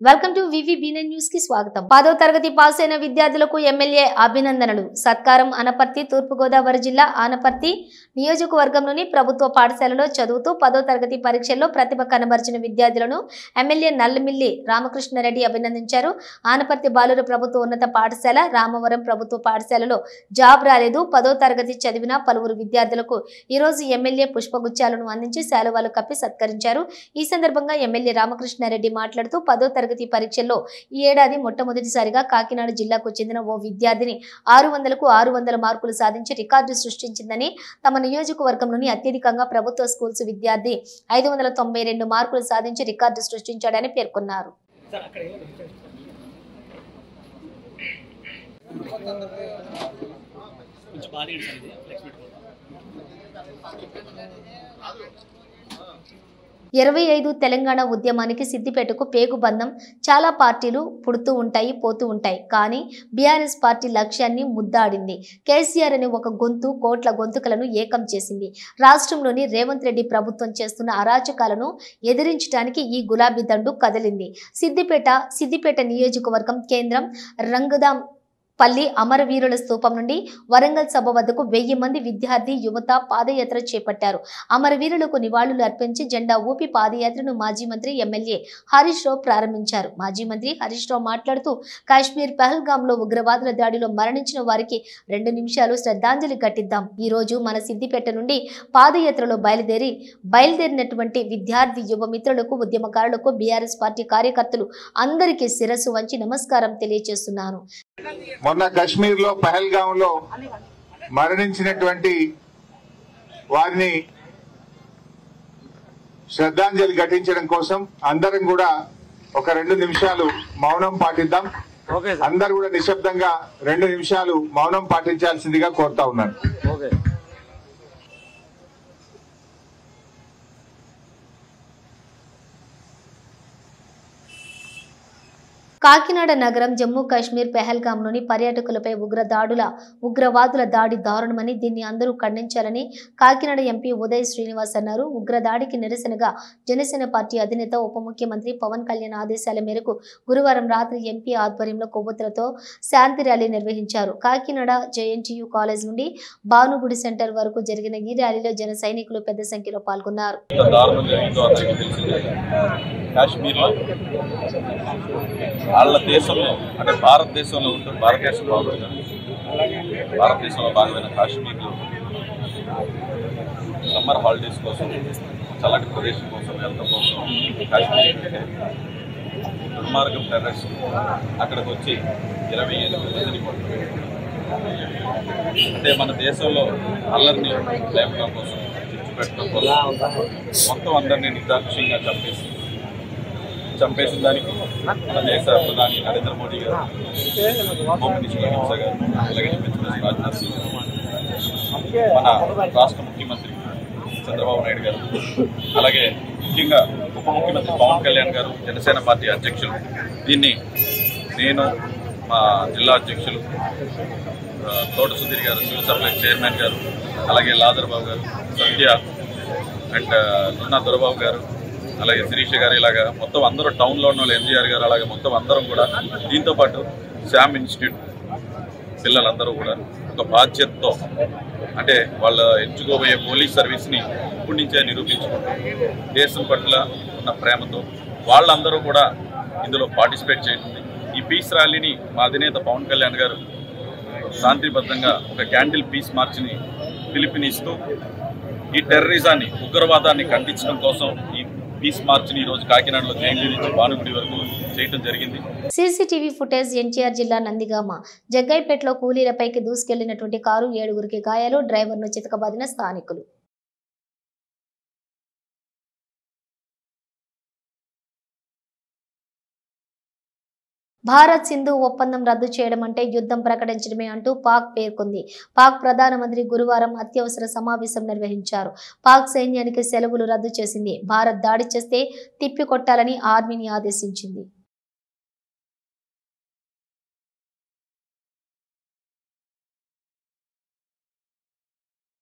Welcome to వివిబిఎన్ news కి స్వాగతం. 10వ తరగతి పాస్ అయిన విద్యార్థులకు ఎమ్మెల్యే అభినందనలు. సత్కారం అనపర్తి తూర్పుగోదావరి జిల్లా ఆనపర్తి నియోజకవర్గంలోని ప్రభుత్వ పాఠశాలలో చదువుతూ 10వ తరగతి పరీక్షల్లో ప్రతిభ కనబరిచిన విద్యార్థులను ఎమ్మెల్యే నల్లమిల్లి రామకృష్ణారెడ్డి అభినందించారు. ఆనపర్తి బాలుర ప్రభుత్వ ఉన్నత పాఠశాల, రామవరం ప్రభుత్వ పాఠశాలలో జాబ్ రాలేదు. 10వ తరగతి చదివిన పలువురు విద్యార్థులకు ఈ రోజు ఎమ్మెల్యే పుష్పగుచ్చాలను అందించి శాలువాలు కప్పి సత్కరించారు. ఈ సందర్భంగా ఎమ్మెల్యే రామకృష్ణారెడ్డి మాట్లాడుతూ 10వ తరగతి పరీక్షల్లో ఈ ఏడాది మొట్టమొదటిసారిగా కాకినాడ జిల్లాకు చెందిన ఓ విద్యార్థిని 600కు 600 మార్కులు సాధించి రికార్డు సృష్టించిందని, తమ నియోజకవర్గంలోని అత్యధికంగా ప్రభుత్వ స్కూల్స్ విద్యార్థి 592 మార్కులు సాధించి రికార్డు సృష్టించాడని పేర్కొన్నారు. ఇరవై 25 తెలంగాణ ఉద్యమానికి సిద్దిపేటకు పేగుబంధం. చాలా పార్టీలు పుడుతూ ఉంటాయి, పోతూ ఉంటాయి. కానీ బీఆర్ఎస్ పార్టీ లక్ష్యాన్ని ముద్దాడింది. కేసీఆర్ అనే ఒక గొంతు కోట్ల గొంతుకలను ఏకం చేసింది. రాష్ట్రంలోని రేవంత్ రెడ్డి ప్రభుత్వం చేస్తున్న అరాచకాలను ఎదిరించడానికి ఈ గులాబీ దండు కదిలింది. సిద్దిపేట నియోజకవర్గం కేంద్రం రంగదాం పల్లి అమరవీరుల స్తూపం నుండి వరంగల్ సభ వద్దకు 1000 మంది విద్యార్థి యువత పాదయాత్ర చేపట్టారు. అమరవీరులకు నివాళులు అర్పించి జెండా ఊపి పాదయాత్రను మాజీ మంత్రి ఎమ్మెల్యే హరీష్ రావు ప్రారంభించారు. మాజీ మంత్రి హరీష్ రావు మాట్లాడుతూ కాశ్మీర్ పహల్గాంలో ఉగ్రవాదుల దాడిలో మరణించిన వారికి 2 నిమిషాలు శ్రద్ధాంజలి ఘటిద్దాం. ఈ రోజు మన సిద్దిపేట నుండి పాదయాత్రలో బయలుదేరినటువంటి విద్యార్థి యువ మిత్రులకు, ఉద్యమకారులకు, బీఆర్ఎస్ పార్టీ కార్యకర్తలు అందరికీ శిరస్సు వంచి నమస్కారం తెలియజేస్తున్నాను. మొన్న కశ్మీర్ లో పహల్గాం లో మరణించినటువంటి వారిని శ్రద్ధాంజలి ఘటించడం కోసం అందరం కూడా ఒక 2 నిమిషాలు మౌనం పాటిద్దాం. అందరూ కూడా నిశ్శబ్దంగా 2 నిమిషాలు మౌనం పాటించాల్సిందిగా కోరుతా ఉన్నాను. కాకినాడ నగరం జమ్మూ కాశ్మీర్ పెహల్గాంలోని పర్యాటకులపై ఉగ్రవాదుల దాడి దారుణమని, దీన్ని అందరూ ఖండించాలని కాకినాడ ఎంపీ ఉదయ్ శ్రీనివాస్ అన్నారు. ఉగ్రదాడికి నిరసనగా జనసేన పార్టీ అధినేత ఉప ముఖ్యమంత్రి పవన్ కళ్యాణ్ ఆదేశాల మేరకు గురువారం రాత్రి ఎంపీ ఆధ్వర్యంలో కొవ్వొత్తులతో శాంతి ర్యాలీ నిర్వహించారు. కాకినాడ జేఎన్టీయూ కాలేజ్ నుండి భానుగుడి సెంటర్ వరకు జరిగిన ఈ ర్యాలీలో జన సైనికులు పెద్ద సంఖ్యలో పాల్గొన్నారు. వాళ్ళ దేశంలో అంటే భారతదేశంలో ఉంటుంది, భారతదేశంలో భాగమైన కాశ్మీర్లో సమ్మర్ హాలిడేస్ కోసం, చల్లటి ప్రదేశం కోసం వెళ్ళడం కోసం కాశ్మీర్ దుర్మార్గం టెర్రరిస్ట్ అక్కడికి వచ్చి 27 మందిని అంటే మన దేశంలో అల్లరిని లేపడం కోసం, చిచ్చు పెట్టడం కోసం మొత్తం అందరినీ నిర్దాక్షిణ్యంగా చంపేసిన దానికి మన దేశ ప్రధాని నరేంద్ర మోడీ గారు, హోమ్ మినిస్టర్ అమిత్ షా గారు, అలాగే డిఫెన్స్ మినిస్టర్ రాజ్నాథ్ సింగ్ గారు, మన రాష్ట్ర ముఖ్యమంత్రి చంద్రబాబు నాయుడు గారు, అలాగే ముఖ్యంగా ఉప ముఖ్యమంత్రి పవన్ కళ్యాణ్ గారు, జనసేన పార్టీ అధ్యక్షులు, దీన్ని నేను మా జిల్లా అధ్యక్షులు తోట సుధీర్ గారు, సివిల్ సప్లై చైర్మన్ గారు, అలాగే లాదర్ బాబు గారు, సత్య అండ్ నున్నా దొరబాబు గారు, అలాగే శిరీష గారు, ఇలాగా మొత్తం అందరూ టౌన్లో ఉన్న వాళ్ళు, ఎంజీఆర్ గారు, అలాగే మొత్తం అందరం కూడా, దీంతో పాటు శామ్ ఇన్స్టిట్యూట్ పిల్లలందరూ కూడా ఒక బాధ్యతతో అంటే వాళ్ళ ఎంచుకోబోయే పోలీస్ సర్వీస్ని ఇప్పటి నుంచే నిరూపించుకుంటారు. దేశం పట్ల ఉన్న ప్రేమతో వాళ్ళందరూ కూడా ఇందులో పార్టిసిపేట్ చేస్తుంది. ఈ పీస్ ర్యాలీని మా అధినేత పవన్ కళ్యాణ్ గారు శాంతిబద్ధంగా ఒక క్యాండిల్ పీస్ మార్చిని పిలుపునిస్తూ ఈ టెర్రరిజాన్ని, ఉగ్రవాదాన్ని ఖండించడం కోసం ఈ పీస్ మార్చిని ఈ రోజు కాకినాడలో జైలు నుంచి భానుగుడి వరకు చేయడం జరిగింది. సీసీటీవీ ఫుటేజ్ ఎన్టీఆర్ జిల్లా నందిగామ జగ్గైపేటలో కూలీలపైకి దూసుకెళ్లినటువంటి కారు 7గురికి గాయాలు, డ్రైవర్ను చితకబాదిన స్థానికులు. భారత్ సింధు ఒప్పందం రద్దు చేయడం అంటే యుద్ధం ప్రకటించడమే అంటూ పాక్ పేర్కొంది. పాక్ ప్రధానమంత్రి గురువారం అత్యవసర సమావేశం నిర్వహించారు. పాక్ సైన్యానికి సెలవులు రద్దు చేసింది. భారత్ దాడి చేస్తే తిప్పికొట్టాలని ఆర్మీని ఆదేశించింది.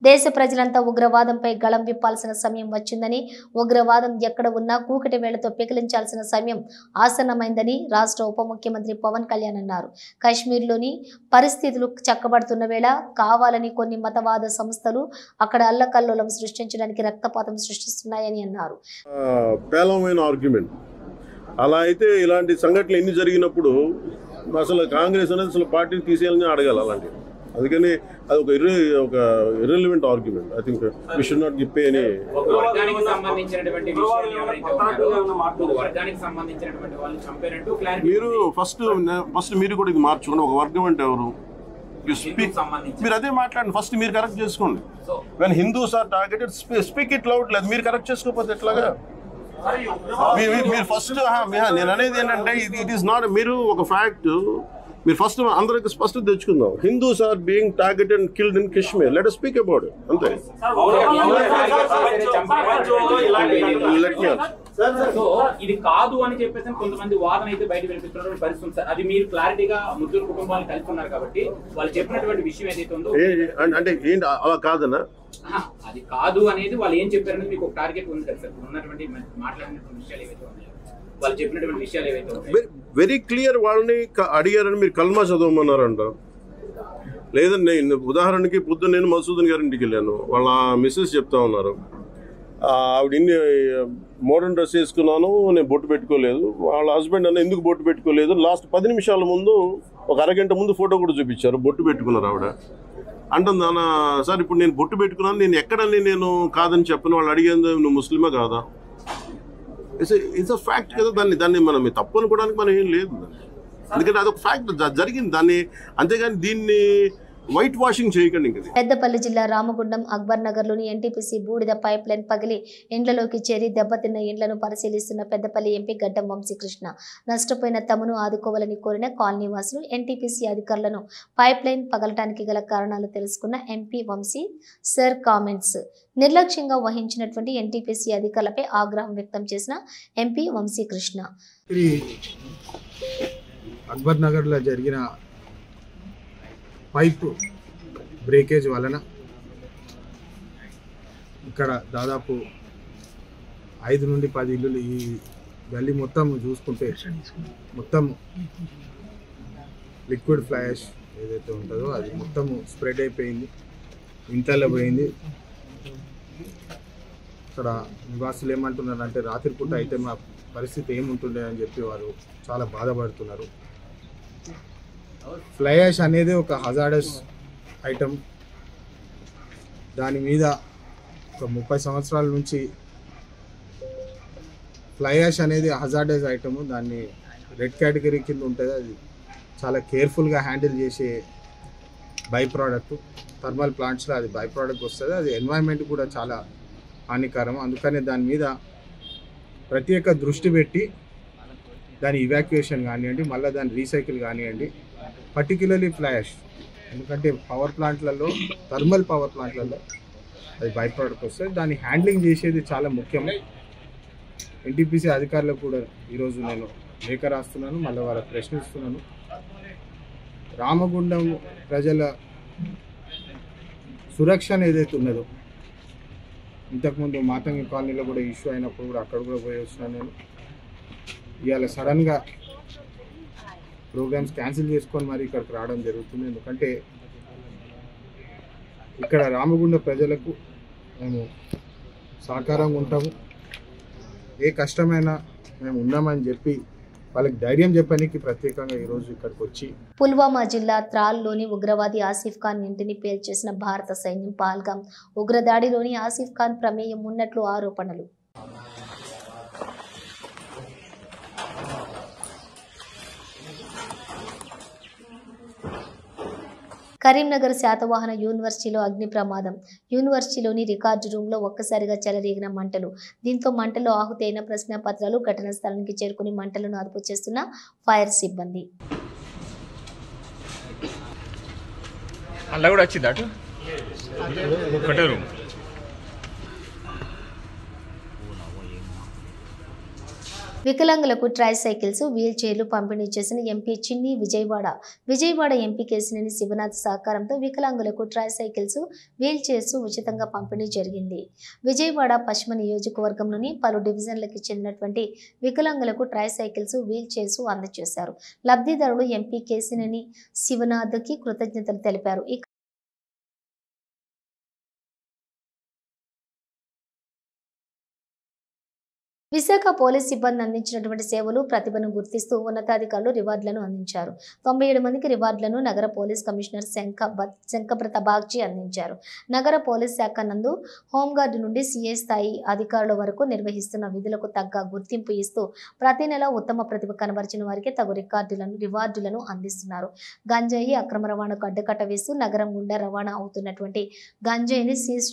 దేశ ప్రజలంతా ఉగ్రవాదంపై గళం విప్పాల్సిన సమయం వచ్చిందని, ఉగ్రవాదం ఎక్కడ ఉన్నా కూకటి వేళ్లతో పెకిలించాల్సిన సమయం ఆసన్నమైందని రాష్ట్ర ఉప ముఖ్యమంత్రి పవన్ కళ్యాణ్ అన్నారు. కాశ్మీర్లోని పరిస్థితులు చక్కబడుతున్న వేళ కావాలని కొన్ని మతవాద సంస్థలు అక్కడ అల్లకల్లోలం సృష్టించడానికి రక్తపాతం సృష్టిస్తున్నాయని అన్నారు. పేలవమైన ఆర్గ్యుమెంట్. అలా అయితే ఇలాంటి సంఘటనలు ఎన్ని జరిగినప్పుడు అసలు కాంగ్రెస్ అనేది అసలు పార్టీని తీసేయాలని అడగాలి అలాంటివి. అందుకని అది ఒక irrelevant argument. I think we should not give any. మీరు ఫస్ట్ మీరు కూడా ఇది మార్చుకోండి. ఒక వర్గం అంటే ఎవరు? మీరు అదే మాట్లాడండి. ఫస్ట్ మీరు కరెక్ట్ చేసుకోండి. When Hindus are targeted speak it loud. లేదు మీరు కరెక్ట్ చేసుకోకపోతే ఎట్లాగా? మీరు ఫస్ట్ నేను అనేది ఏంటంటే ఇట్ ఈస్ నాట్. మీరు ఒక ఫ్యాక్ట్ మీరు ఫస్ట్ అందరికి స్పష్టత తెచ్చుకుందాం. Hindus are being targeted and killed in Kashmir. Let us speak about it. అంతే. ఇది కాదు అని చెప్పేసి కొంతమంది వాదన అయితే బయట వినిపిస్తున్న పరిస్థితి సార్. అది మీరు క్లారిటీగా ముగ్గురు కుటుంబాలను కలుపుకున్నారు కాబట్టి వాళ్ళు చెప్పినటువంటి విషయం ఏదైతే ఉందో అంటే ఏంటి అలా కాదన్నా? అది కాదు అనేది వాళ్ళు ఏం చెప్పారనేది మీకు ఒక టార్గెట్ ఉంది కదా సార్. ఉన్నటువంటి మాట్లాడినటువంటి విషయాలు ఏవైతే ఉన్నాయో వాళ్ళు చెప్పినటువంటి విషయాలు ఏవైతే ఉన్నాయో వెరీ క్లియర్. వాళ్ళని అడిగారని మీరు కల్మా చదవమన్నారంట. లేదండి, ఉదాహరణకి పొద్దున్న నేను మసూదన్ గారి ఇంటికి వెళ్ళాను. వాళ్ళ మిస్సెస్ చెప్తా ఉన్నారు, ఆవిడ ఇన్ని మోడర్న్ డ్రెస్ వేసుకున్నాను, నేను బొట్టు పెట్టుకోలేదు. వాళ్ళ హస్బెండ్ అన్న ఎందుకు బొట్టు పెట్టుకోలేదు? లాస్ట్ 10 నిమిషాల ముందు ఒక అరగంట ముందు ఫోటో కూడా చూపించారు, బొట్టు పెట్టుకున్నారు ఆవిడ. అంటుంది అన్న సార్ ఇప్పుడు నేను బొట్టు పెట్టుకున్నాను, నేను ఎక్కడని నేను కాదని చెప్పను. వాళ్ళు అడిగేది నువ్వు ముస్లిమా కాదా? ఇట్స్ అ ఫ్యాక్ట్ కదా. దాన్ని మనం తప్పు అనుకోవడానికి మనం ఏం లేదు. ఎందుకంటే అదొక ఫ్యాక్ట్ జరిగింది దాన్ని. అంతేగాని దీన్ని వైట్ వాషింగ్ చేయకండి. ఇంకా పెద్దపల్లి జిల్లా రామగుండం అక్బర్ నగర్లోని ఎన్టీపీసీ బూడిద పైప్ లైన్ పగిలి ఇండ్లలోకి చేరి దెబ్బతిన్న ఇండ్లను పరిశీలిస్తున్న పెద్దపల్లి ఎంపీ గడ్డం వంశీకృష్ణ నష్టపోయిన తమను ఆదుకోవాలని కోరిన కాలనీ వాసులు ఎన్టీపీసీ అధికారులను పైప్ లైన్ పగలటానికి గల కారణాలు తెలుసుకున్న ఎంపీ వంశీ సర్ కామెంట్స్ నిర్లక్ష్యంగా వహించినటువంటి ఎన్టీపీసీ అధికారులపై ఆగ్రహం వ్యక్తం చేసిన ఎంపీ వంశీకృష్ణ. అక్బర్ నగర్లో జరిగిన పైప్ బ్రేకేజ్ వలన ఇక్కడ దాదాపు 5 నుండి 10 ఇల్లులు ఈ గల్లీ మొత్తం చూసుకుంటే మొత్తం లిక్విడ్ ఫ్లాష్ ఏదైతే ఉంటుందో అది మొత్తం స్ప్రెడ్ అయిపోయింది, ఇంతలో పోయింది. ఇక్కడ నివాసులు ఏమంటున్నారంటే రాత్రిపూట అయితే మా పరిస్థితి ఏముంటుండే అని చెప్పి వారు చాలా బాధపడుతున్నారు. ఫ్లై యాష్ అనేది ఒక హజార్డస్ ఐటమ్. దాని మీద ఒక 30 సంవత్సరాల నుంచి ఫ్లై యాష్ అనేది హజార్డస్ ఐటమ్. దాన్ని రెడ్ కేటగిరీ కింద ఉంటుంది. అది చాలా కేర్ఫుల్గా హ్యాండిల్ చేసే బై ప్రోడక్ట్. థర్మల్ ప్లాంట్స్లో అది బై ప్రోడక్ట్ వస్తుంది. అది ఎన్వైరన్మెంట్ కూడా చాలా హానికరం. అందుకనే దాని మీద ప్రత్యేక దృష్టి పెట్టి దాని ఇవాక్యుయేషన్ కానివ్వండి, మళ్ళీ దాని రీసైకిల్ కానివ్వండి, పర్టిక్యులర్లీ ఫ్లాష్. ఎందుకంటే పవర్ ప్లాంట్లలో, థర్మల్ పవర్ ప్లాంట్లలో అది బై ప్రోడక్ట్ వస్తుంది. దాన్ని హ్యాండ్లింగ్ చేసేది చాలా ముఖ్యం. ఎన్టీపీసీ అధికారులకు కూడా ఈరోజు నేను లేఖ రాస్తున్నాను, మళ్ళీ వాళ్ళకి ప్రశ్నిస్తున్నాను. రామగుండం ప్రజల సురక్షణ ఏదైతే ఉన్నదో, ఇంతకుముందు మాతంగి కాలనీలో కూడా ఇష్యూ అయినప్పుడు కూడా అక్కడ కూడా పోయి వచ్చినాను నేను. ఇవాళ సడన్గా ప్రోగ్రామ్స్ క్యాన్సిల్ చేసుకొని మరి ఇక్కడికి రావడం జరుగుతుంది. ఎందుకంటే ఇక్కడ రామగుండ ప్రజలకు మేము సహకారంగా ఉంటాము. ఏ కష్టమైనా మేము ఉన్నామని చెప్పి వాళ్ళకి ధైర్యం చెప్పడానికి ప్రత్యేకంగా ఈరోజు ఇక్కడికి వచ్చి. పుల్వామా జిల్లా త్రాల్లోని ఉగ్రవాది ఆసిఫ్ ఖాన్ ఇంటిని పేల్చేసిన భారత సైన్యం పహల్గాం ఉగ్రదాడిలోని ఆసిఫ్ ఖాన్ ప్రమేయం ఉన్నట్లు ఆరోపణలు. కరీంనగర్ శాతవాహన యూనివర్సిటీలో అగ్ని ప్రమాదం. యూనివర్సిటీలోని రికార్డు రూమ్లో ఒక్కసారిగా చెలరేగిన మంటలు. దీంతో మంటల్లో ఆహుతైన ప్రశ్నపత్రాలు ఘటనా స్థలానికి చేరుకుని మంటలను అదుపు చేస్తున్న ఫైర్ సిబ్బంది. అలా కూడా వచ్చింది అటు ఒకటే రూమ్. వికలాంగులకు ట్రైసైకిల్స్, వీల్ చైర్లు పంపిణీ చేసిన ఎంపీ చిన్ని విజయవాడ ఎంపీ కేశినేని శివనాథ్ సహకారంతో వికలాంగులకు ట్రైసైకిల్స్, వీల్ చైర్స్ ఉచితంగా పంపిణీ జరిగింది. విజయవాడ పశ్చిమ నియోజకవర్గంలోని పలు డివిజన్లకు చెందినటువంటి వికలాంగులకు ట్రైసైకిల్స్, వీల్ చైర్స్ అందజేశారు. లబ్ధిదారులు ఎంపీ కేశినేని శివనాథ్కి కృతజ్ఞతలు తెలిపారు. విశాఖ పోలీస్ సిబ్బంది అందించినటువంటి సేవలు, ప్రతిభను గుర్తిస్తూ ఉన్నతాధికారులు రివార్డులను అందించారు. 97 మందికి రివార్డులను నగర పోలీస్ కమిషనర్ శంఖప్రత బాగ్చి అందించారు. నగర పోలీస్ శాఖ నందు హోంగార్డు నుండి సిఐ స్థాయి అధికారుల వరకు నిర్వహిస్తున్న విధులకు తగ్గ గుర్తింపు ఇస్తూ ప్రతి నెల ఉత్తమ ప్రతిభ కనబరిచిన వారికి తగు రివార్డులను అందిస్తున్నారు. గంజాయి అక్రమ రవాణాకు అడ్డుకట్ట వేస్తూ నగరం గుండా రవాణా అవుతున్నటువంటి గంజాయిని సీజ్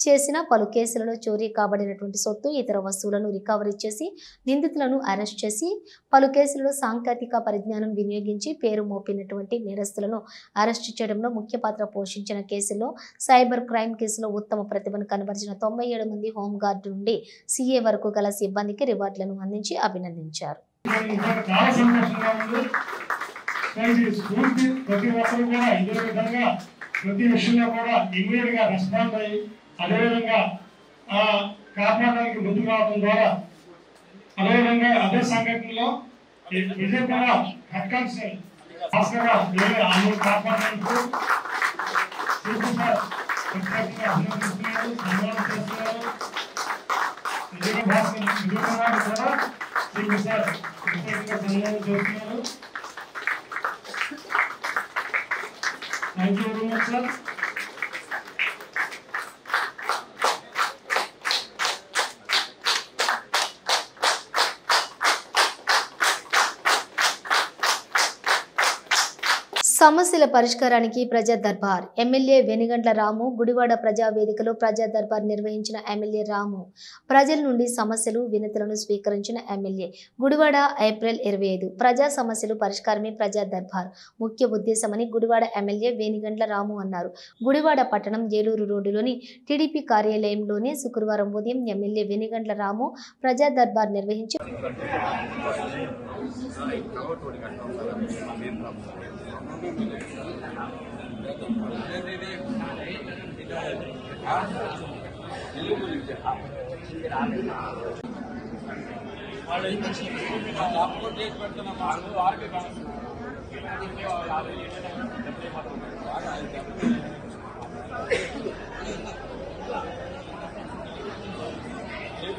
చేసిన పలు కేసులలో చోరీ కాబడినటువంటి సొత్తు, ఇతర వస్తువులను రికవరీ చేసి నిందితులను అరెస్ట్ చేసి పలు కేసులలో సాంకేతిక పరిజ్ఞానం వినియోగించి పేరు మోపినటువంటి నేరస్తులను అరెస్ట్ చేయడంలో ముఖ్య పాత్ర పోషించిన కేసుల్లో సైబర్ క్రైమ్ కేసులో ఉత్తమ ప్రతిభను కనబరిచిన 97 మంది హోంగార్డు నుండి సిఏ వరకు గల సిబ్బందికి రివార్డులను అందించి అభినందించారు. ప్రతి విషయంలో కూడా ఇమీడియట్ గా రెస్పాండ్ అయ్యి అదేవిధంగా కాపాడడానికి ముందుకు రావడం ద్వారా అదేవిధంగా అదే సంఘటనలో విజయవాడ హెడ్ కానిస్టేబుల్ కాపాడడానికి అభినందిస్తున్నారు, సన్మానం చేస్తున్నారు. విజయవాడ కూడా సన్మానం చేస్తున్నారు. Thank you very much, sir. సమస్యల పరిష్కారానికి ప్రజా దర్బార్. ఎమ్మెల్యే వెనిగండ్ల రాము గుడివాడ ప్రజా వేదికలో ప్రజా దర్బార్ నిర్వహించిన ఎమ్మెల్యే రాము ప్రజల నుండి సమస్యలు, వినతులను స్వీకరించిన ఎమ్మెల్యే. గుడివాడ ఏప్రిల్ 25. ప్రజా సమస్యలు పరిష్కారమే ప్రజా దర్బార్ ముఖ్య ఉద్దేశమని గుడివాడ ఎమ్మెల్యే వేనిగండ్ల రాము అన్నారు. గుడివాడ పట్టణం ఏలూరు రోడ్డులోని టీడీపీ కార్యాలయంలోనే శుక్రవారం ఉదయం ఎమ్మెల్యే వెనిగండ్ల రాము ప్రజా దర్బార్ నిర్వహించి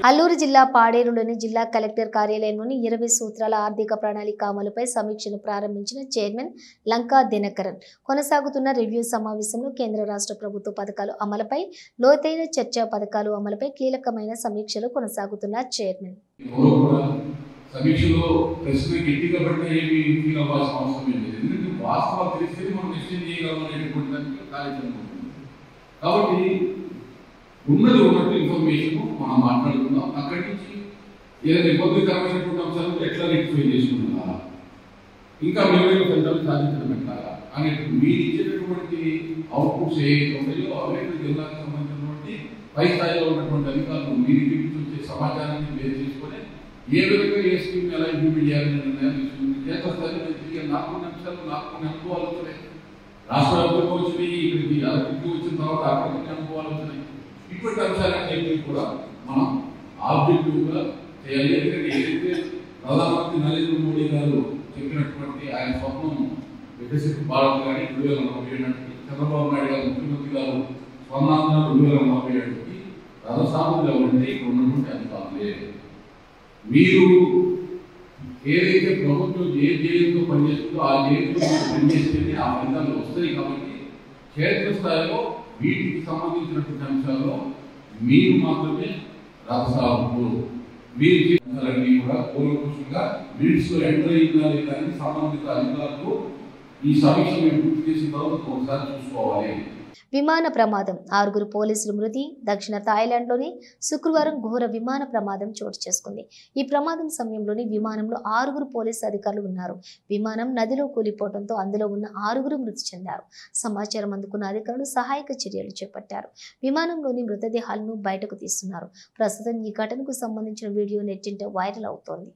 అల్లూరు జిల్లా పాడేరులోని జిల్లా కలెక్టర్ కార్యాలయంలోని 20 సూత్రాల ఆర్థిక ప్రణాళిక అమలుపై సమీక్షను ప్రారంభించిన చైర్మన్ లంకా దినకరన్. కొనసాగుతున్న రివ్యూ సమావేశంలో కేంద్ర రాష్ట్ర ప్రభుత్వ పథకాలు అమలుపై లోతైన చర్చ, పథకాలు అమలుపై కీలకమైన సమీక్షలు కొనసాగుతున్న చైర్మన్. ఉన్నది ఉన్నట్టు ఇన్ఫర్మేషన్ మనం మాట్లాడుకుందాం. అక్కడి నుంచి ఏదైనా ఇబ్బందికరమైనటువంటి అంశాలను ఎట్లా రెక్టిఫై చేసుకుంటున్నారా, ఇంకా మెరుగైన ఫలితాలు సాధించడం పెట్టాలా అనేటువంటి మీరు ఇచ్చేటటువంటి అవుట్పుట్స్ ఏవైతే ఉంటాయో అవే జిల్లాకు సంబంధించినటువంటి పై స్థాయిలో ఉన్నటువంటి అధికారులు మీరు ఇంటికి వచ్చే సమాచారాన్ని బేస్ చేసుకొని ఏ విధంగా ఏ స్కీమ్ ఎలా ఇంప్లిమెంట్ చేయాలని నిర్ణయాలు తీసుకుంటే చేత నాకున్న అంశాలు నాకున్న అనుభవాలు వచ్చినాయి. రాష్ట్ర వ్యాప్తంగా వచ్చినాయి, ఇక్కడికి అరటికి వచ్చిన తర్వాత అక్కడికి అనుభవాలు వచ్చినాయి. ఇటువంటి అంశాలన్నింటినీ కూడా మనం ఆబ్జెక్టివ్గా చేయాలి. ఎందుకంటే ఏదైతే ప్రధానమంత్రి నరేంద్ర మోడీ గారు చెప్పినటువంటి ఆయన స్వప్నం వికసిత భారత్ కానీ 2047 చంద్రబాబు నాయుడు గారు ముఖ్యమంత్రి గారు స్వర్ణాంధ్ర 2047కి రథసాములు ఉంటే ఇక్కడ ఉన్నటువంటి అధికారులే. మీరు ఏదైతే ప్రభుత్వం ఏ జైలుతో పనిచేస్తుందో ఆ జైలుతో పనిచేస్తేనే ఆ ఫలితాలు వస్తాయి. కాబట్టి క్షేత్రస్థాయిలో వీటికి సంబంధించినటువంటి అంశాల్లో మీరు మాత్రమే రథసాములు. మీరు చేయాలన్నీ కూడా పూర్వపురుషులుగా మినిట్స్లో ఎంటర్ అయిందా లేదా అని సంబంధిత అధికారులు ఈ సమీక్ష మేము పూర్తి చేసిన తర్వాత ఒకసారి చూసుకోవాలి. విమాన ప్రమాదం 6 పోలీసులు మృతి. దక్షిణ థాయిలాండ్లోని శుక్రవారం ఘోర విమాన ప్రమాదం చోటు చేసుకుంది. ఈ ప్రమాదం సమయంలోని విమానంలో 6 పోలీసు అధికారులు ఉన్నారు. విమానం నదిలో కూలిపోవడంతో అందులో ఉన్న 6 మృతి చెందారు. సమాచారం అందుకున్న అధికారులు సహాయక చర్యలు చేపట్టారు. విమానంలోని మృతదేహాలను బయటకు తీస్తున్నారు. ప్రస్తుతం ఈ ఘటనకు సంబంధించిన వీడియో నెట్టింట వైరల్ అవుతోంది.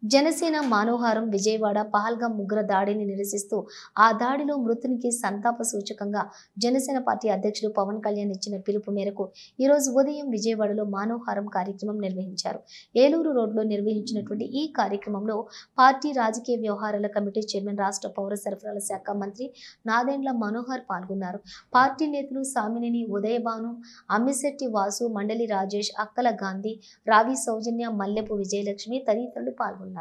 జనసేన మానవహారం విజయవాడ పహల్గాం ఉగ్ర దాడిని నిరసిస్తూ ఆ దాడిలో మృతునికి సంతాప సూచకంగా జనసేన పార్టీ అధ్యక్షుడు పవన్ కళ్యాణ్ ఇచ్చిన పిలుపు మేరకు ఈరోజు ఉదయం విజయవాడలో మానవహారం కార్యక్రమం నిర్వహించారు. ఏలూరు రోడ్లో నిర్వహించినటువంటి ఈ కార్యక్రమంలో పార్టీ రాజకీయ వ్యవహారాల కమిటీ చైర్మన్, రాష్ట్ర పౌర సరఫరాల శాఖ మంత్రి నాదెండ్ల మనోహర్ పాల్గొన్నారు. పార్టీ నేతలు సామినేని ఉదయభాను, అమ్మిశెట్టి వాసు, మండలి రాజేష్, అక్కల గాంధీ, రావి సౌజన్య, మల్లెపు విజయలక్ష్మి తదితరులు పాల్గొన్నారు.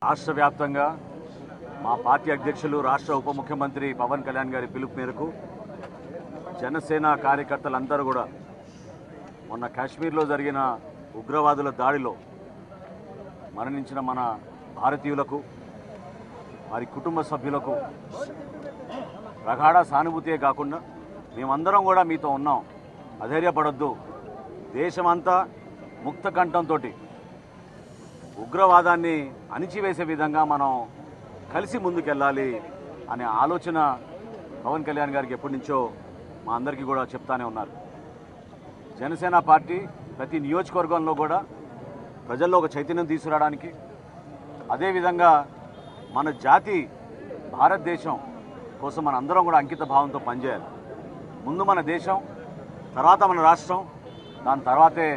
రాష్ట్ర వ్యాప్తంగా మా పార్టీ అధ్యక్షులు, రాష్ట్ర ఉప ముఖ్యమంత్రి పవన్ కళ్యాణ్ గారి పిలుపు మేరకు జనసేన కార్యకర్తలందరూ కూడా మొన్న కాశ్మీర్లో జరిగిన ఉగ్రవాదుల దాడిలో మరణించిన మన భారతీయులకు, వారి కుటుంబ సభ్యులకు ప్రగాఢ సానుభూతియే కాకుండా మేమందరం కూడా మీతో ఉన్నాం, అధైర్యపడొద్దు, దేశమంతా ముక్త కంఠంతో ఉగ్రవాదాన్ని అణిచివేసే విధంగా మనం కలిసి ముందుకెళ్ళాలి అనే ఆలోచన పవన్ కళ్యాణ్ గారికి ఎప్పటి నుంచో మా అందరికీ కూడా చెప్తానే ఉన్నారు. జనసేన పార్టీ ప్రతి నియోజకవర్గంలో కూడా ప్రజల్లో ఒక చైతన్యం తీసుకురావడానికి, అదేవిధంగా మన జాతి భారతదేశం కోసం మన అందరం కూడా అంకిత భావంతో పనిచేయాలి. ముందు మన దేశం, తర్వాత మన రాష్ట్రం, దాని తర్వాతే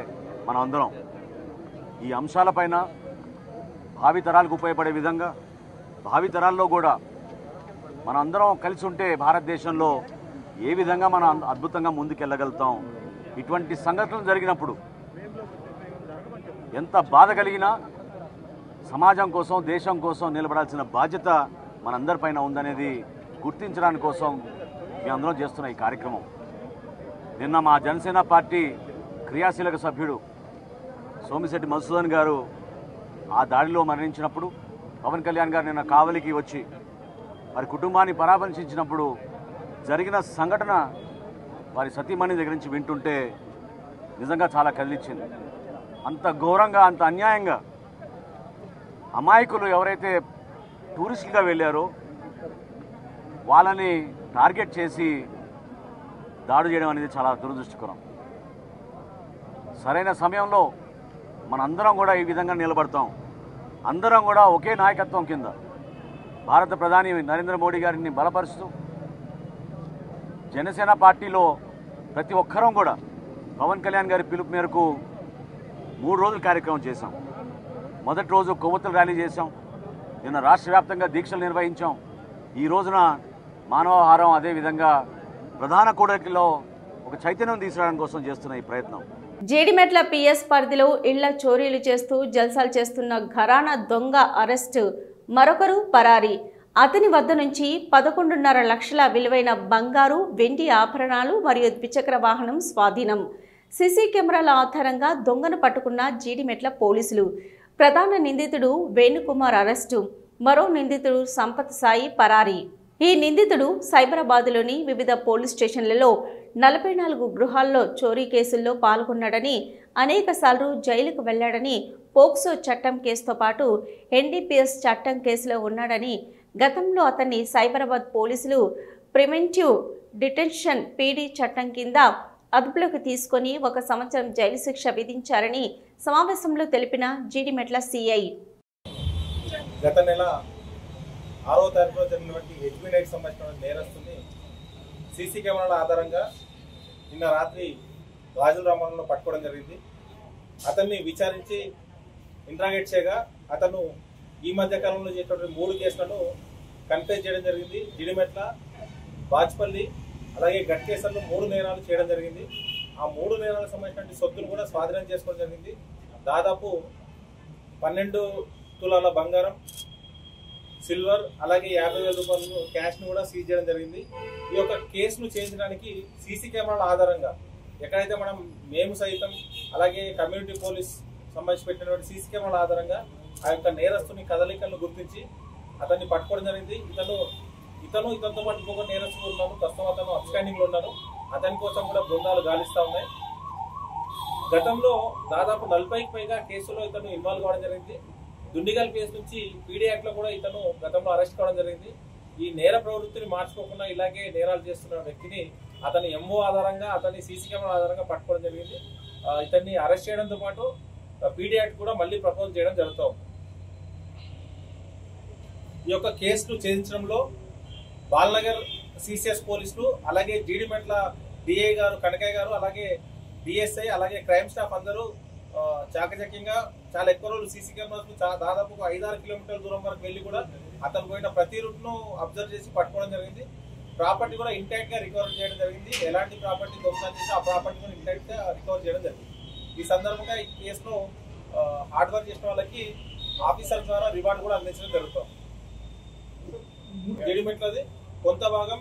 మనం అందరం. ఈ అంశాలపైన భావితరాలకు ఉపయోగపడే విధంగా, భావితరాల్లో కూడా మనం అందరం కలిసి ఉంటే భారతదేశంలో ఏ విధంగా మనం అద్భుతంగా ముందుకెళ్ళగలుగుతాం. ఇటువంటి సంఘటనలు జరిగినప్పుడు ఎంత బాధ కలిగినా సమాజం కోసం, దేశం కోసం నిలబడాల్సిన బాధ్యత మనందరిపైన ఉందనేది గుర్తించడానికి కోసం మేమందరం చేస్తున్న ఈ కార్యక్రమం. నిన్న మా జనసేన పార్టీ క్రియాశీలక సభ్యుడు సోమిశెట్టి మధుసూదన్ గారు ఆ దాడిలో మరణించినప్పుడు పవన్ కళ్యాణ్ గారు నిన్న కావలికి వచ్చి వారి కుటుంబాన్ని పరామర్శించినప్పుడు జరిగిన సంఘటన వారి సతీమణి దగ్గర నుంచి వింటుంటే నిజంగా చాలా కదిలించింది. అంత ఘోరంగా, అంత అన్యాయంగా అమాయకులు ఎవరైతే టూరిస్టులుగా వెళ్ళారో వాళ్ళని టార్గెట్ చేసి దాడి చేయడం అనేది చాలా దురదృష్టకరం. సరైన సమయంలో మనందరం కూడా ఈ విధంగా నిలబడతాం. అందరం కూడా ఒకే నాయకత్వం కింద భారత ప్రధాని నరేంద్ర మోడీ గారిని బలపరుస్తూ జనసేన పార్టీలో ప్రతి ఒక్కరం కూడా పవన్ కళ్యాణ్ గారి పిలుపు మేరకు 3 రోజుల కార్యక్రమం చేశాం. మొదటి రోజు కొవ్వొత్తుల ర్యాలీ చేశాం. నిన్న రాష్ట్ర వ్యాప్తంగా దీక్షలు నిర్వహించాం. ఈ రోజున మానవహారం, అదేవిధంగా ప్రధాన కూడలిలో ఒక చైతన్యం తీసుకురావడం కోసం చేస్తున్న ఈ ప్రయత్నం. జీడిమెట్ల పిఎస్ పరిధిలో ఇళ్ల చోరీలు చేస్తూ జల్సాలు చేస్తున్న ఘరానా దొంగ అరెస్టు, మరొకరు పరారీ. అతని వద్ద నుంచి 11.5 లక్షల విలువైన బంగారు, వెండి ఆభరణాలు మరియు ద్విచక్ర వాహనం స్వాధీనం. సీసీ కెమెరాల ఆధారంగా దొంగను పట్టుకున్న జీడిమెట్ల పోలీసులు. ప్రధాన నిందితుడు వేణుకుమార్ అరెస్టు, మరో నిందితుడు సంపత్ సాయి పరారీ. ఈ నిందితుడు సైబరాబాద్లోని వివిధ పోలీస్ స్టేషన్లలో 44 గృహాల్లో చోరీ కేసుల్లో పాల్గొన్నాడని, అనేకసార్లు జైలుకు వెళ్లాడని, పోక్సో చట్టం కేసుతో పాటు ఎన్డీపీఎస్ చట్టం కేసులో ఉన్నాడని, గతంలో అతన్ని సైబరాబాద్ పోలీసులు ప్రివెంటివ్ డిటెన్షన్ పీడీ చట్టం కింద అదుపులోకి తీసుకొని 1 సంవత్సరం జైలు శిక్ష విధించారని సమావేశంలో తెలిపిన జీడిమెట్ల సిఐ. గత నెల 6వ తారీఖులో జరిగినటువంటి హెచ్బీ నైట్ సంబంధించిన నేరస్తుని సీసీ కెమెరాల ఆధారంగా నిన్న రాత్రి రాజుల రామారంలో పట్టుకోవడం జరిగింది. అతన్ని విచారించి ఇంట్రాగేట్ చేయగా అతను ఈ మధ్య కాలంలో చేసినటువంటి 3 కేసులను కన్ఫెస్ చేయడం జరిగింది. జీడిమెట్ల, బాచ్పల్లి, అలాగే గట్కేసర్లో 3 నేరాలు చేయడం జరిగింది. ఆ 3 నేరాలకు సంబంధించిన సొత్తును కూడా స్వాధీనం చేసుకోవడం జరిగింది. దాదాపు 12 తులాల బంగారం, సిల్వర్, అలాగే 50,000 రూపాయలు క్యాష్ను కూడా సీజ్ చేయడం జరిగింది. ఈ యొక్క కేసును చేయించడానికి సీసీ కెమెరాల ఆధారంగా ఎక్కడైతే మేము సైతం అలాగే కమ్యూనిటీ పోలీస్ సంబంధించి పెట్టినటువంటి సీసీ కెమెరాల ఆధారంగా ఆ యొక్క నేరస్తుని కదలికలను గుర్తించి అతన్ని పట్టుకోవడం జరిగింది. ఇతనితో పాటు ఇంకొక నేరస్తులు ఉన్నారు. ప్రస్తుతం అతను అబ్స్టాండింగ్ లో ఉన్నారు. అతని కోసం కూడా బృందాలు గాలిస్తూ ఉన్నాయి. గతంలో దాదాపు 40కి పైగా కేసులో ఇతను ఇన్వాల్వ్ కావడం జరిగింది. దుండిగల్ కేసు నుంచి పీడీ యాక్ట్ లో కూడా ఇతను గతంలో అరెస్ట్ కావడం జరిగింది. ఈ నేర ప్రవృత్తిని మార్చుకోకుండా ఇలాగే నేరాలు చేస్తున్న వ్యక్తిని అతని ఎంఓ ఆధారంగా అతని సీసీ కెమెరా ఆధారంగా పట్టుకోవడం జరిగింది. ఇతన్ని అరెస్ట్ చేయడంతో పాటు పీడీ యాక్ట్ కూడా మళ్ళీ ప్రపోజ్ చేయడం జరుగుతుంది. ఈ యొక్క కేసును ఛేదించడంలో బాలనగర్ సిసిఎస్ పోలీసులు, అలాగే జీడిమెట్ల డిఐ గారు కనకయ్య గారు, అలాగే డిఎస్ఐ, అలాగే క్రైమ్ స్టాఫ్ అందరూ చాకచక్యంగా చాలా ఎక్కువ రోజులు సీసీ కెమెరాస్ దాదాపు 5-6 కిలోమీటర్ల దూరం వరకు వెళ్ళి కూడా అతను పోయిన ప్రతి రూట్ ను అబ్జర్వ్ చేసి పట్టుకోవడం జరిగింది. ప్రాపర్టీ కూడా ఇంటాక్ట్ గా రికవర్ చేయడం జరిగింది. ఎలాంటి ప్రాపర్టీ దొంగతనం చేసి ఆ ప్రాపర్టీ కూడా ఇంటాక్ట్ గా రికవర్ చేయడం జరిగింది. ఈ సందర్భంగా ఈ కేసులో హార్డ్ వర్క్ చేసిన వాళ్ళకి ఆఫీసర్ ద్వారా రివార్డు కూడా అందించడం జరుగుతుంది. జడిమెట్లది కొంత భాగం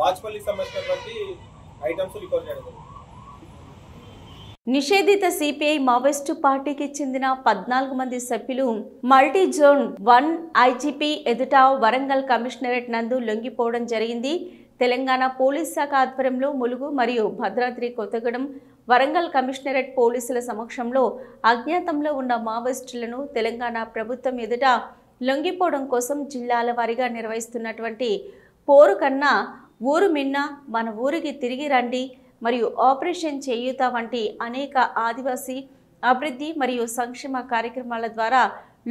వాజ్పల్లికి సంబంధించినటువంటి ఐటమ్స్ రికవర్ చేయడం జరిగింది. నిషేధిత సిపిఐ మావోయిస్టు పార్టీకి చెందిన 14 మంది సభ్యులు మల్టీ జోన్ 1 ఐజీపీ ఎదుట వరంగల్ కమిషనరేట్ నందు లొంగిపోవడం జరిగింది. తెలంగాణ పోలీస్ శాఖ ఆధ్వర్యంలో ములుగు మరియు భద్రాద్రి కొత్తగూడెం వరంగల్ కమిషనరేట్ పోలీసుల సమక్షంలో అజ్ఞాతంలో ఉన్న మావోయిస్టులను తెలంగాణ ప్రభుత్వం ఎదుట లొంగిపోవడం కోసం జిల్లాల వారీగా నిర్వహిస్తున్నటువంటి పోరు కన్నా ఊరు మిన్న మన ఊరికి తిరిగి రండి మరియు ఆపరేషన్ చేయూత వంటి అనేక ఆదివాసీ అభివృద్ధి మరియు సంక్షేమ కార్యక్రమాల ద్వారా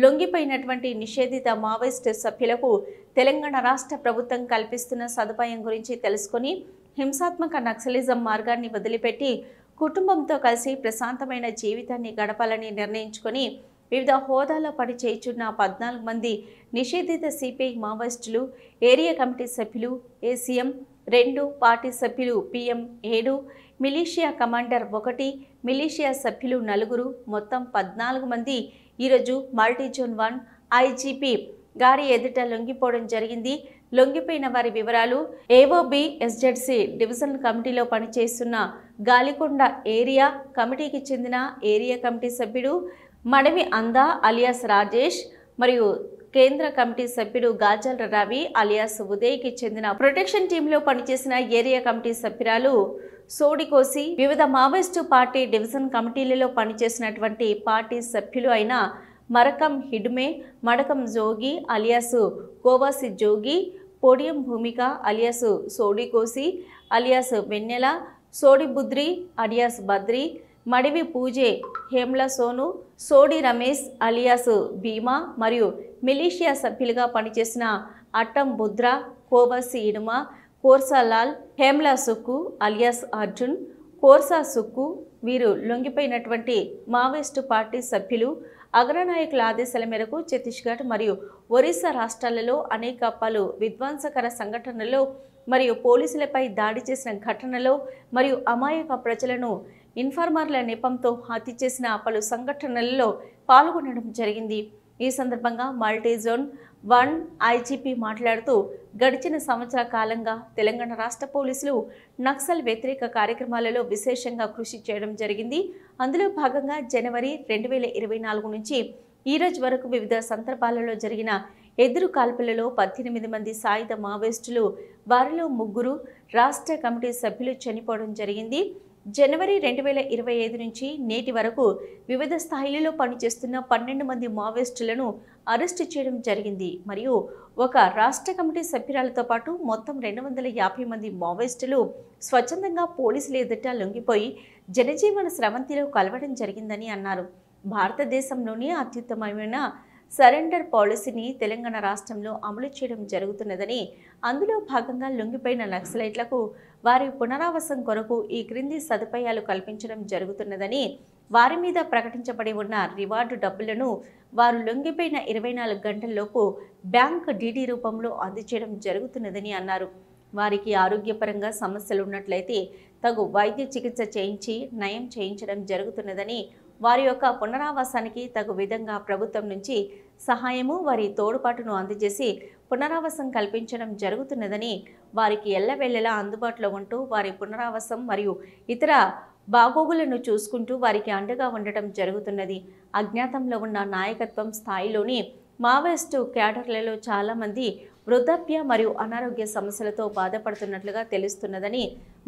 లొంగిపోయినటువంటి నిషేధిత మావోయిస్టు సభ్యులకు తెలంగాణ రాష్ట్ర ప్రభుత్వం కల్పిస్తున్న సదుపాయం గురించి తెలుసుకొని హింసాత్మక నక్సలిజం మార్గాన్ని వదిలిపెట్టి కుటుంబంతో కలిసి ప్రశాంతమైన జీవితాన్ని గడపాలని నిర్ణయించుకొని వివిధ హోదాలో పనిచేయుచున్న 14 మంది నిషేధిత సిపిఐ మావోయిస్టులు, ఏరియా కమిటీ సభ్యులు, ఏసీఎం 2, పార్టీ సభ్యులు పిఎం 7, మిలీషియా కమాండర్ 1, మిలీషియా సభ్యులు 4, మొత్తం 14 మంది ఈరోజు మల్టీజోన్ 1 ఐజీపీ గారి ఎదుట లొంగిపోవడం జరిగింది. లొంగిపోయిన వారి వివరాలు: ఏఓబి ఎస్జెడ్సి డివిజన్ కమిటీలో పనిచేస్తున్న గాలికొండ ఏరియా కమిటీకి చెందిన ఏరియా కమిటీ సభ్యుడు మడవి అందా అలియాస్ రాజేష్ మరియు కేంద్ర కమిటీ సభ్యుడు గాజల్ రవి అలియాస్ ఉదయ్కి చెందిన ప్రొటెక్షన్ టీంలో పనిచేసిన ఏరియా కమిటీ సభ్యురాలు సోడికోసి వివిధ మావోయిస్టు పార్టీ డివిజన్ కమిటీలలో పనిచేసినటువంటి పార్టీ సభ్యులు అయిన మరకం హిడ్మే, మడకం జోగి అలియాసు కోవాసి జోగి, పోడియం భూమిక అలియాసు సోడికోసి అలియాస్ వెన్నెల, సోడి బుద్రి అలియాస్ బద్రి, మడివి పూజే హేమ్ల సోను, సోడి రమేష్ అలియాస్ భీమా మరియు మిలీషియా సభ్యులుగా పనిచేసిన అట్టం బుద్ర, కోవాసి ఇనుమ, కోర్సా లాల్, హేమ్లా సుక్కు అలియాస్ అర్జున్, కోర్సా సుక్కు వీరు లొంగిపోయినటువంటి మావోయిస్టు పార్టీ సభ్యులు. అగ్రనాయకుల ఆదేశాల మేరకు ఛత్తీస్గఢ్ మరియు ఒరిస్సా రాష్ట్రాలలో అనేక పలు విధ్వంసకర సంఘటనలలో మరియు పోలీసులపై దాడి చేసిన ఘటనలో మరియు అమాయక ప్రజలను ఇన్ఫార్మర్ల నెపంతో హత్య చేసిన పలు సంఘటనలలో పాల్గొనడం జరిగింది. ఈ సందర్భంగా మల్టీజోన్ 1 ఐజీపీ మాట్లాడుతూ గడిచిన సంవత్సర కాలంగా తెలంగాణ రాష్ట్ర పోలీసులు నక్సల్ వ్యతిరేక కార్యక్రమాలలో విశేషంగా కృషి చేయడం జరిగింది. అందులో భాగంగా జనవరి 2024 నుంచి ఈ రోజు వరకు వివిధ సందర్భాలలో జరిగిన ఎదురు కాల్పులలో 18 మంది సాయుధ మావోయిస్టులు, వారిలో 3 రాష్ట్ర కమిటీ సభ్యులు చనిపోవడం జరిగింది. జనవరి 2025 నుంచి నేటి వరకు వివిధ స్థాయిలలో పనిచేస్తున్న 12 మంది మావోయిస్టులను అరెస్టు చేయడం జరిగింది. మరియు ఒక రాష్ట్ర కమిటీ సభ్యురాలతో పాటు మొత్తం 250 మంది మావోయిస్టులు స్వచ్ఛందంగా పోలీసుల ఎదుట లొంగిపోయి జనజీవన స్రవంతిలో కలవడం జరిగిందని అన్నారు. భారతదేశంలోని అత్యుత్తమమైన సరెండర్ పాలసీని తెలంగాణ రాష్ట్రంలో అమలు చేయడం జరుగుతున్నదని, అందులో భాగంగా లొంగిపోయిన నక్సలైట్లకు వారి పునరావాసం కొరకు ఈ క్రింది సదుపాయాలు కల్పించడం జరుగుతున్నదని, వారి మీద ప్రకటించబడి ఉన్న రివార్డు డబ్బులను వారు లొంగిపోయిన 24 గంటల్లోపు బ్యాంక్ డీడీ రూపంలో అందజేయడం జరుగుతున్నదని అన్నారు. వారికి ఆరోగ్యపరంగా సమస్యలు ఉన్నట్లయితే తగు వైద్య చికిత్స చేయించి నయం చేయించడం జరుగుతున్నదని, వారి యొక్క పునరావాసానికి తగు విధంగా ప్రభుత్వం నుంచి సహాయము, వారి తోడ్పాటును అందజేసి పునరావాసం కల్పించడం జరుగుతున్నదని, వారికి ఎల్లవేళలా అందుబాటులో ఉంటూ వారి పునరావాసం మరియు ఇతర బాగోగులను చూసుకుంటూ వారికి అండగా ఉండటం జరుగుతున్నది. అజ్ఞాతంలో ఉన్న నాయకత్వం స్థాయిలోని మావోయిస్టు క్యాడర్లలో చాలామంది వృద్ధాప్య మరియు అనారోగ్య సమస్యలతో బాధపడుతున్నట్లుగా తెలుస్తున్నదని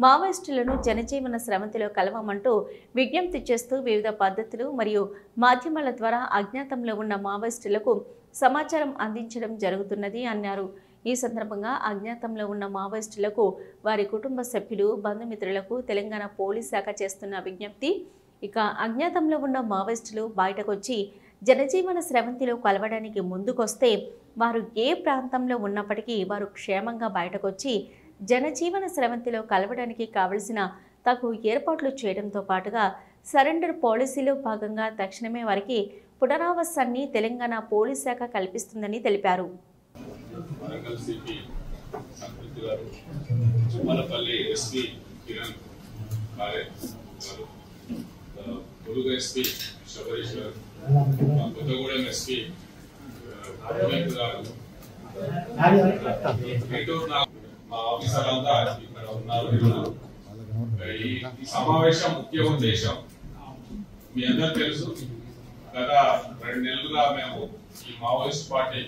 మావోయిస్టులను జనజీవన స్రవంతిలో కలవమంటూ విజ్ఞప్తి చేస్తూ వివిధ పద్ధతులు మరియు మాధ్యమాల ద్వారా అజ్ఞాతంలో ఉన్న మావోయిస్టులకు సమాచారం అందించడం జరుగుతున్నది అన్నారు. ఈ సందర్భంగా అజ్ఞాతంలో ఉన్న మావోయిస్టులకు వారి కుటుంబ సభ్యులు బంధుమిత్రులకు తెలంగాణ పోలీస్ శాఖ చేస్తున్న విజ్ఞప్తి. ఇక అజ్ఞాతంలో ఉన్న మావోయిస్టులు బయటకొచ్చి జనజీవన స్రవంతిలో కలవడానికి ముందుకొస్తే వారు ఏ ప్రాంతంలో ఉన్నప్పటికీ వారు క్షేమంగా బయటకొచ్చి జనజీవన స్రవంతిలో కలవడానికి కావలసిన తగు ఏర్పాట్లు చేయడంతో పాటుగా సరెండర్ పాలసీలో భాగంగా తక్షణమే వారికి పునరావాసాన్ని తెలంగాణ పోలీస్ శాఖ కల్పిస్తుందని తెలిపారు. కొత్తగూడెం ఎస్పీ మా ఆఫీసర్ అంతా ఇక్కడ ఉన్నారు. ఈ సమావేశం ముఖ్య ఉద్దేశం మీ అందరూ తెలుసు. గత 2 నెలలుగా మేము ఈ మావోయిస్ట్ పార్టీ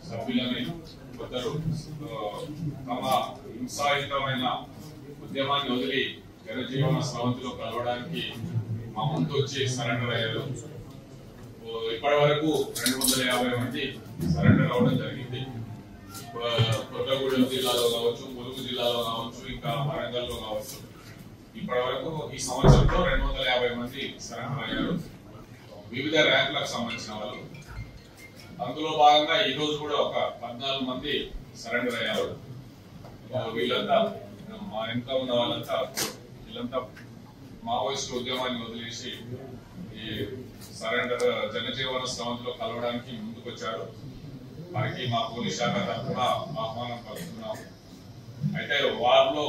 సభ్యులని కొందరు తమ హింసాయుతమైన ఉద్యమాన్ని వదిలి జనజీవన స్రవంతిలో కలవడానికి మా ముందు వచ్చి సరెండర్ అయ్యారు. ఇప్పటి వరకు 250 మంది సరెండర్ అవడం జరిగింది. కొత్తగూడెం జిల్లాలో కావచ్చు, ములుగు జిల్లాలో కావచ్చు, ఇంకా వరంగల్లో కావచ్చు. ఇప్పటి వరకు ఈ సంవత్సరంలో 250 మంది సరెండర్ అయ్యారు, వివిధ ర్యాంకులకు సంబంధించిన వాళ్ళు. అందులో భాగంగా ఈ రోజు కూడా ఒక 14 మంది సరెండర్ అయ్యారు. వీళ్ళంతా మా వెనుక ఉన్న వీళ్ళంతా మావోయిస్ట్ ఉద్యమాన్ని వదిలేసి ఈ సరెండర్ జనజీవన స్రవంతిలో కలవడానికి ముందుకొచ్చారు. వారికి మా పోలీస్ శాఖ తరఫున ఆహ్వానం పలుకుతున్నాం. అయితే వారిలో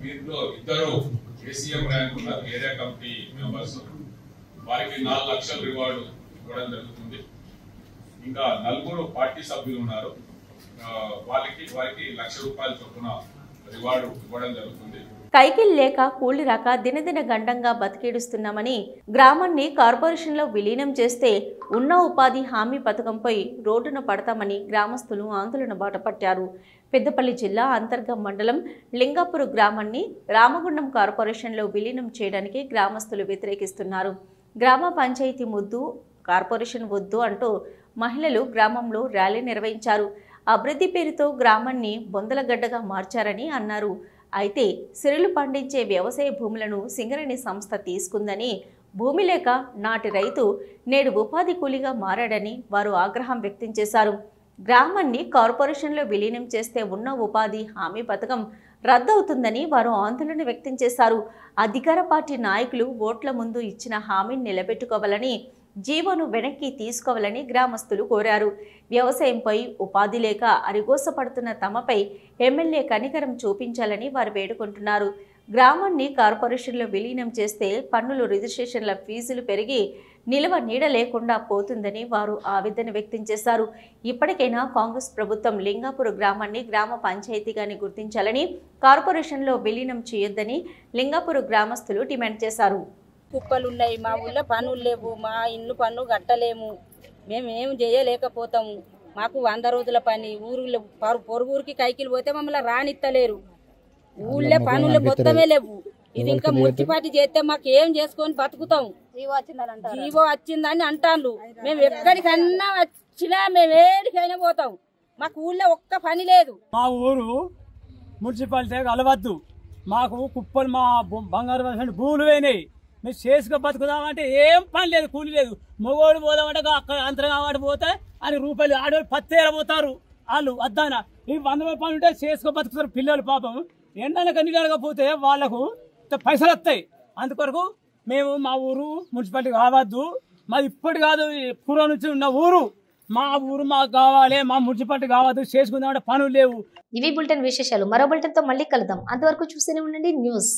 వీరిలో 2 ఏసీఎం ర్యాంక్ ఉన్నారు, ఏరియా కమిటీ మెంబర్స్. వారికి 4 లక్షల రివార్డు ఇవ్వడం జరుగుతుంది. ఇంకా 4 పార్టీ సభ్యులు ఉన్నారు, వారికి ₹1 లక్ష చొప్పున రివార్డు ఇవ్వడం జరుగుతుంది. కైకిల్ లేక కూలి రాక దినదిన గండంగా బతికేడుస్తున్నామని గ్రామాన్ని కార్పొరేషన్లో విలీనం చేస్తే ఉన్న ఉపాధి హామీ పథకంపై రోడ్డున పడతామని గ్రామస్తులు ఆందోళన బాట పట్టారు. పెద్దపల్లి జిల్లా అంతర్గం మండలం లింగాపూర్ గ్రామాన్ని రామగుండం కార్పొరేషన్లో విలీనం చేయడానికి గ్రామస్తులు వ్యతిరేకిస్తున్నారు. గ్రామ పంచాయతీ ముద్దు, కార్పొరేషన్ వద్దు అంటూ మహిళలు గ్రామంలో ర్యాలీ నిర్వహించారు. అభివృద్ధి పేరుతో గ్రామాన్ని బొందలగడ్డగా మార్చారని అన్నారు. అయితే సిరులు పండించే వ్యవసాయ భూములను సింగరేణి సంస్థ తీసుకుందని, భూమి లేక నాటి రైతు నేడు ఉపాధి కూలీగా మారాడని వారు ఆగ్రహం వ్యక్తం చేశారు. గ్రామాన్ని కార్పొరేషన్లో విలీనం చేస్తే ఉన్న ఉపాధి హామీ పథకం రద్దవుతుందని వారు ఆందోళన వ్యక్తం చేశారు. అధికార పార్టీ నాయకులు ఓట్ల ముందు ఇచ్చిన హామీని నిలబెట్టుకోవాలని, జీవోను వెనక్కి తీసుకోవాలని గ్రామస్తులు కోరారు. వ్యవసాయంపై ఉపాధి లేక అరిగోసపడుతున్న తమపై ఎమ్మెల్యే కనికరం చూపించాలని వారు వేడుకుంటున్నారు. గ్రామాన్ని కార్పొరేషన్లో విలీనం చేస్తే పన్నులు, రిజిస్ట్రేషన్ల ఫీజులు పెరిగి నిల్వ నీడ లేకుండా పోతుందని వారు ఆవేదన వ్యక్తం చేశారు. ఇప్పటికైనా కాంగ్రెస్ ప్రభుత్వం లింగాపూర్ గ్రామాన్ని గ్రామ పంచాయతీగాని గుర్తించాలని, కార్పొరేషన్లో విలీనం చేయొద్దని లింగాపూర్ గ్రామస్తులు డిమాండ్ చేశారు. కుప్పలు ఉన్నాయి, మా ఊళ్ళో పనులు లేవు, మా ఇల్లు పన్ను కట్టలేము, మేము ఏం చేయలేకపోతాము. మాకు 100 రోజుల పని, ఊరు పొరుగురికి కైకిలు పోతే మమ్మల్ని రానిత్తలేరు. ఊళ్ళో పనులు మొత్తమే లేవు. ఇది ఇంకా మున్సిపాలిటీ చేస్తే మాకు ఏం చేసుకొని బతుకుతాం? జీవో వచ్చిందని అంటాను. మేము ఎక్కడికన్నా వచ్చినా మేము ఏడికైనా పోతాం. మాకు ఊళ్ళో ఒక్క పని లేదు. మా ఊరు మున్సిపాలిటీ కలవద్దు. మాకు కుప్పలు, మా బంగారు భూములు పోయినాయి. మేము చేసుకు బతుకుదామంటే ఏం పని లేదు, కూలి లేదు. మొగోడు పోదామంటే అక్కడ అంతరం కాబట్టి పోతే అని రూపాయలు ఆడవాళ్ళు 10 పోతారు. వాళ్ళు వద్దానా ఈ 100 రూపాయలు ఉంటే చేసుకో బతుకుతారు పిల్లలు. పాపం ఎండనక నీడకపోతే వాళ్లకు పైసలు వస్తాయి. అందుకొరకు మేము మా ఊరు మున్సిపాలిటీ కావద్దు. మాది ఇప్పటి కాదు, పూర్వం నుంచి ఉన్న ఊరు. మా ఊరు మాకు కావాలి, మా మున్సిపాలిటీ కావద్దు. చేసుకుందామంటే పనులు లేవు. ఇవి బులెటిన్ విశేషాలు. మరో బులెటిన్తో మళ్ళీ కలుద్దాం. అంతవరకు చూస్తూనే ఉండండి న్యూస్.